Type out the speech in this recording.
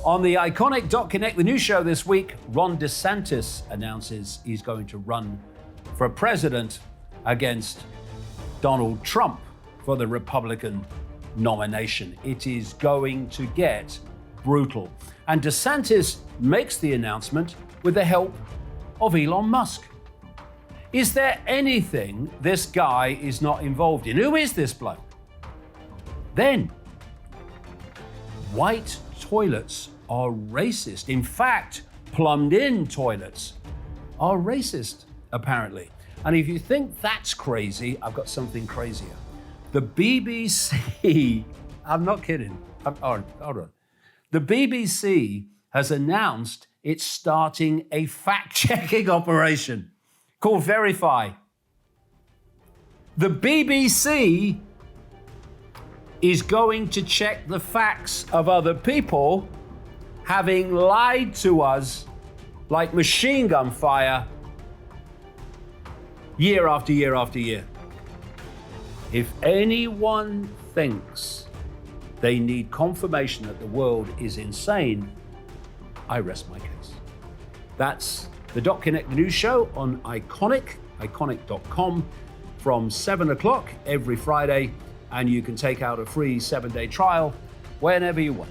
On the Ickonic Connect the News show this week, Ron DeSantis announces he's going to run for president against Donald Trump for the Republican nomination. It is going to get brutal. And DeSantis makes the announcement with the help of Elon Musk. Is there anything this guy is not involved in? Who is this bloke? Then, white toilets are racist. In fact, plumbed-in toilets are racist, apparently. And if you think that's crazy, I've got something crazier. The BBC, I'm not kidding. Hold on. The BBC has announced it's starting a fact-checking operation called Verify. The BBC is going to check the facts of other people having lied to us like machine gun fire year after year after year. If anyone thinks they need confirmation that the world is insane, I rest my case. That's the Connect the News show on Ickonic, ickonic.com, from 7 o'clock every Friday, and you can take out a free 7-day trial whenever you want.